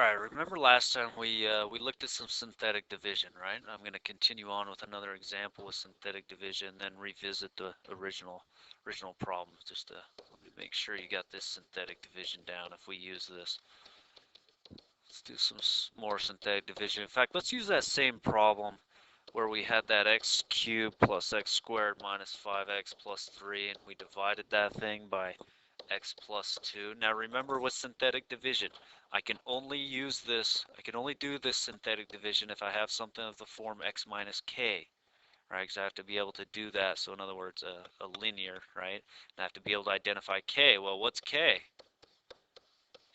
All right, remember last time we looked at some synthetic division, right? I'm going to continue on with another example with synthetic division, then revisit the original problem, just to make sure you got this synthetic division down if we use this. Let's do some more synthetic division. In fact, let's use that same problem where we had that x cubed plus x squared minus 5x plus 3, and we divided that thing by x plus 2. Now remember with synthetic division, I can only do this synthetic division if I have something of the form x minus k, right? Because I have to be able to do that. So in other words, a linear, right? And I have to be able to identify k. Well, what's k?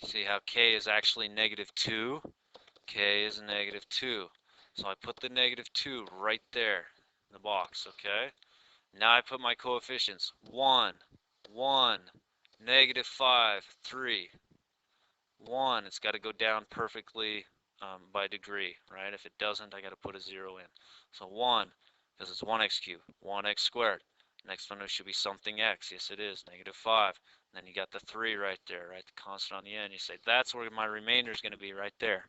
See how k is actually -2? K is -2. So I put the -2 right there in the box, okay? Now I put my coefficients. 1, 1, -5, 3. 1, it's got to go down perfectly by degree, right? If it doesn't, I got to put a 0 in. So 1, because it's 1x cubed, 1x squared. Next one should be something x. Yes, it is, -5. And then you got the 3 right there, right? The constant on the end. You say, that's where my remainder is going to be, right there.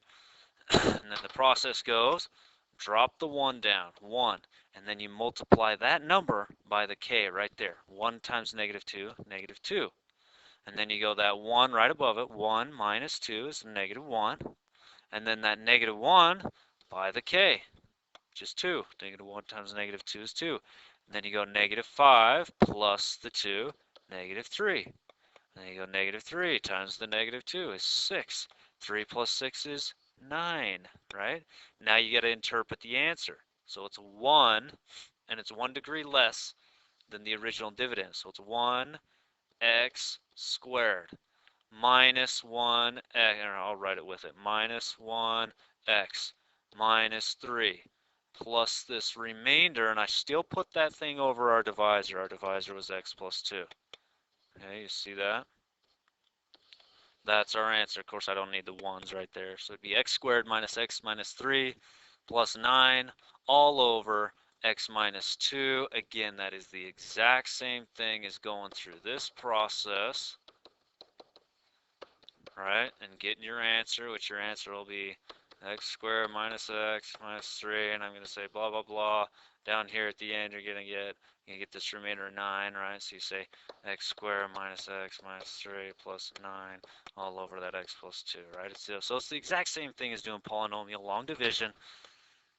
And then the process goes, drop the 1 down, 1. And then you multiply that number by the k right there. 1 times -2, -2. And then you go that 1 right above it. 1 minus 2 is -1. And then that -1 by the k, which is 2. -1 times -2 is 2. And then you go -5 plus the 2, -3. And then you go -3 times the -2 is 6. 3 plus 6 is 9, right? Now you got to interpret the answer. So it's 1, and it's 1 degree less than the original dividend. So it's 1x squared minus 1x, and I'll write it with it, minus 1x minus 3 plus this remainder, and I still put that thing over our divisor. Our divisor was x plus 2. Okay, you see that? That's our answer. Of course, I don't need the 1's right there. So it'd be x squared minus x minus 3 plus 9 all over x minus 2. Again, that is the exact same thing as going through this process, right? And getting your answer, which your answer will be x squared minus x minus 3. And I'm going to say blah, blah, blah. Down here at the end, you're going to get this remainder of 9, right? So you say x squared minus x minus 3 plus 9 all over that x plus 2, right? So it's the exact same thing as doing polynomial long division,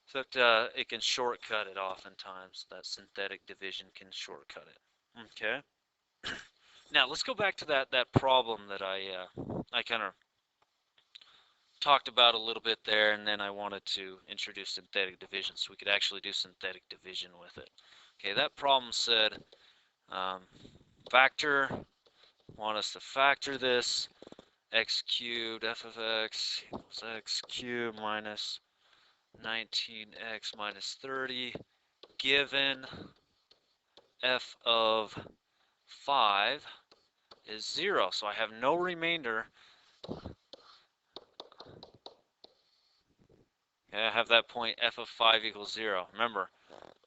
except it can shortcut it oftentimes. That synthetic division can shortcut it. Okay. Now let's go back to that problem that I kind of talked about a little bit there, and then I wanted to introduce synthetic division so we could actually do synthetic division with it. Okay, that problem said want us to factor this, x cubed f of x equals x cubed minus 19x minus 30, given f of 5 is 0. So I have no remainder. I have that point f of 5 equals 0. Remember,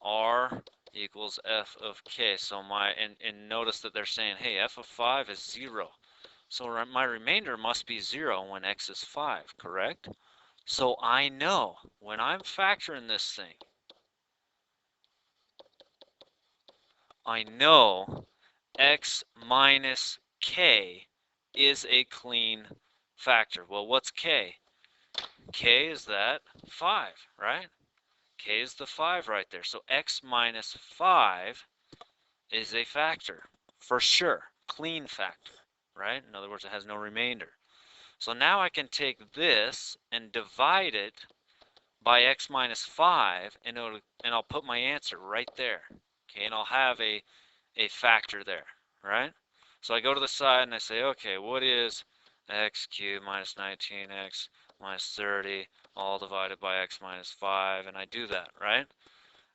r equals f of k. So and notice that they're saying, hey, f of 5 is 0. So my remainder must be 0 when x is 5, correct? So I know when I'm factoring this thing, I know x minus k is a clean factor. Well, what's k? K is that 5, right? K is the 5 right there. So x minus 5 is a factor, for sure. Clean factor, right? In other words, it has no remainder. So now I can take this and divide it by x minus 5, and I'll put my answer right there. Okay, and I'll have a factor there, right? So I go to the side and I say, okay, what is x cubed minus 19x minus 30 all divided by x minus 5, and I do that, right?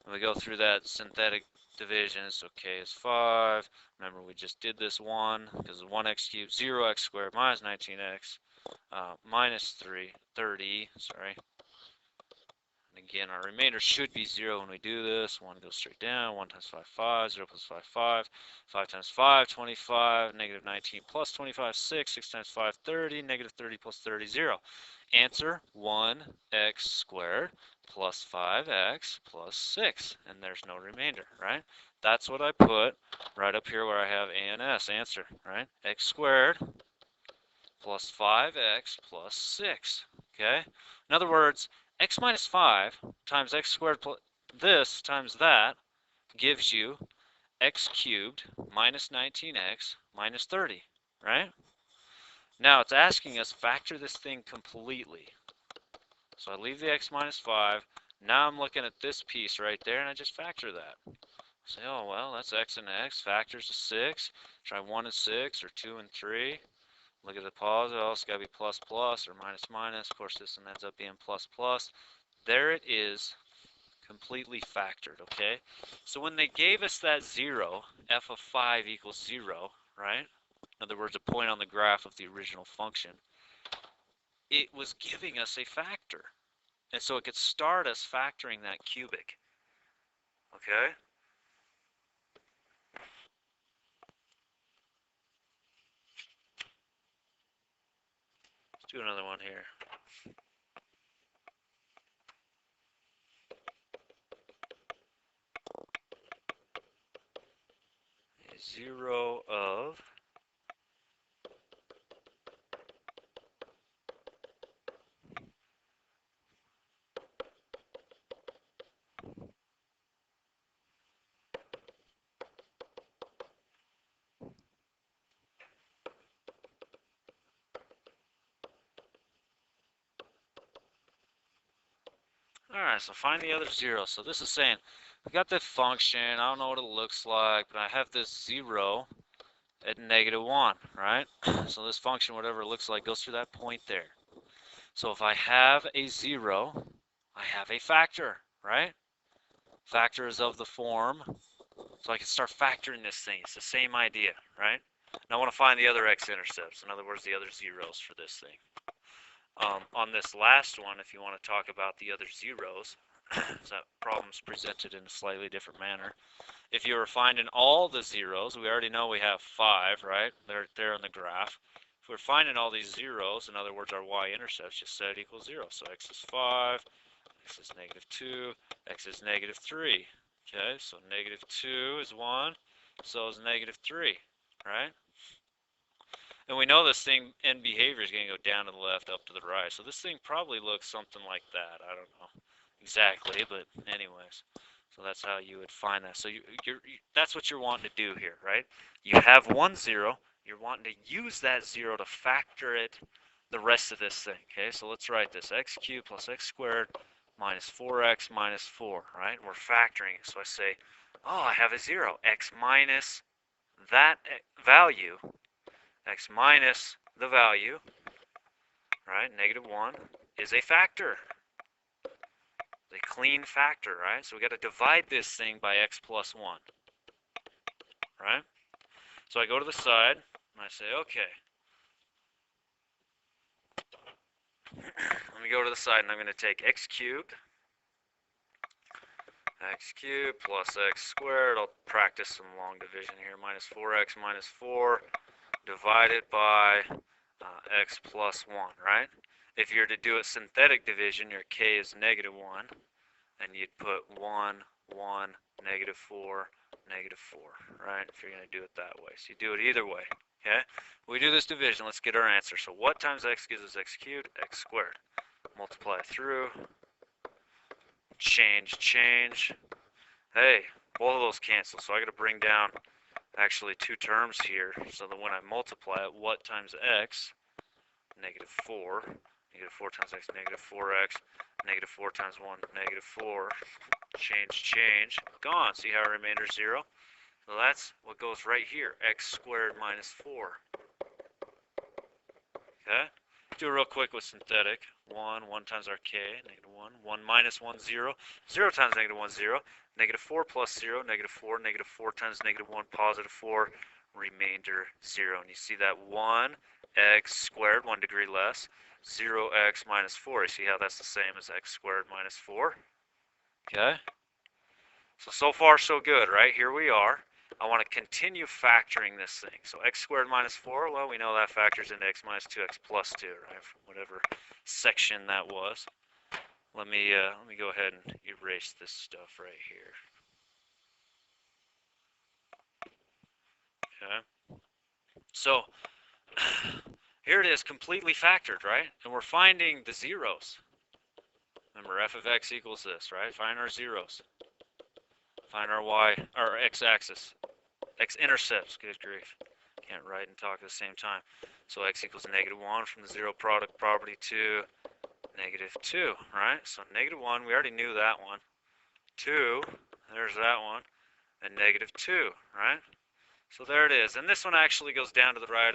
And we go through that synthetic division. So k is 5. Remember, we just did this 1 because 1x cubed, 0x squared minus 19x minus 30, sorry. And again, our remainder should be 0 when we do this. 1 goes straight down. 1 times 5, 5. 0 plus 5, 5. 5 times 5, 25. Negative 19 plus 25, 6. 6 times 5, 30. Negative 30 plus 30, 0. Answer, 1x squared plus 5x plus 6. And there's no remainder, right? That's what I put right up here where I have A and S. Answer, right? X squared plus 5x plus 6, okay? In other words, x minus 5 times x squared plus this times that gives you x cubed minus 19x minus 30, right? Now it's asking us factor this thing completely. So I leave the x minus 5. Now I'm looking at this piece right there, and I just factor that. Say, oh, well, that's x and x. Factors of 6. Try 1 and 6 or 2 and 3. Look at the positive, oh, it's got to be plus plus or minus minus. Of course, this one ends up being plus plus. There it is, completely factored, okay? So when they gave us that 0, f of 5 equals 0, right? In other words, a point on the graph of the original function, it was giving us a factor. And so it could start us factoring that cubic, okay? Let's do another one here. 0 of Alright, so find the other 0. So this is saying, I've got the function, I don't know what it looks like, but I have this 0 at negative 1, right? So this function, whatever it looks like, goes through that point there. So if I have a 0, I have a factor, right? Factor is of the form, so I can start factoring this thing. It's the same idea, right? Now I want to find the other x-intercepts, in other words, the other zeros for this thing. On this last one, if you want to talk about the other zeros, that problem's presented in a slightly different manner. If you were finding all the zeros, we already know we have 5, right? They're there in the graph. If we're finding all these zeros, in other words, our y-intercepts, just set equals 0. So x is 5, x is negative 2, x is negative 3. Okay, so negative 2 is 1, so is negative 3, right? And we know this thing in behavior is going to go down to the left, up to the right. So this thing probably looks something like that. I don't know exactly, but anyways. So that's how you would find that. So that's what you're wanting to do here, right? You have 1, 0. You're wanting to use that 0 to factor it the rest of this thing, okay? So let's write this. X cubed plus x squared minus 4x minus 4, right? We're factoring it. So I say, oh, I have a 0. X minus that value, x minus the value, right, negative 1, is a factor. A clean factor, right? So we got to divide this thing by x plus 1, right? So I go to the side, and I say, okay. Let me go to the side, and I'm going to take x cubed plus x squared. I'll practice some long division here. Minus 4x minus 4 divided by x plus 1, right? If you're to do a synthetic division, your k is negative 1, and you'd put 1, 1, negative 4, negative 4, right? If you're going to do it that way. So you do it either way, okay? We do this division, let's get our answer. So what times x gives us x cubed? X squared. Multiply through. Change, change. Hey, both of those cancel, so I got to bring down actually 2 terms here, so that when I multiply it, what times x? Negative 4. Negative 4 times x, negative 4x. Negative 4 times 1, negative 4. Change, change. Gone. See how remainder is 0? So that's what goes right here. X squared minus 4. Okay? Do it real quick with synthetic. 1 times our k, negative 1. 1 minus 1, 0. 0 times negative 1, 0. Negative 4 plus 0, negative 4. Negative 4 times negative 1, positive 4. Remainder 0. And you see that 1 x squared, 1 degree less. 0x minus 4. You see how that's the same as x squared minus 4? Okay? So far so good, right? Here we are. I want to continue factoring this thing. So x squared minus 4, well, we know that factors into x minus 2x plus 2, right? From whatever section that was. Let me go ahead and erase this stuff right here. Okay? So here it is, completely factored, right? And we're finding the zeros. Remember, f of x equals this, right? Find our zeros. Find our y, our x-axis. X-intercepts, good grief. Can't write and talk at the same time. So x equals -1 from the zero product property to -2, right? So -1, we already knew that one. 2, there's that one. And -2, right? So there it is. And this one actually goes down to the right,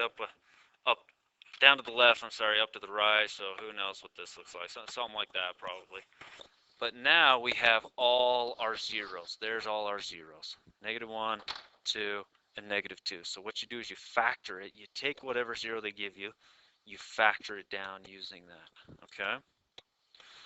down to the left, I'm sorry, up to the right. So who knows what this looks like. Something like that, probably. But now we have all our zeros. There's all our zeros. -1, 2, and -2. So what you do is you factor it. You take whatever zero they give you, you factor it down using that. Okay?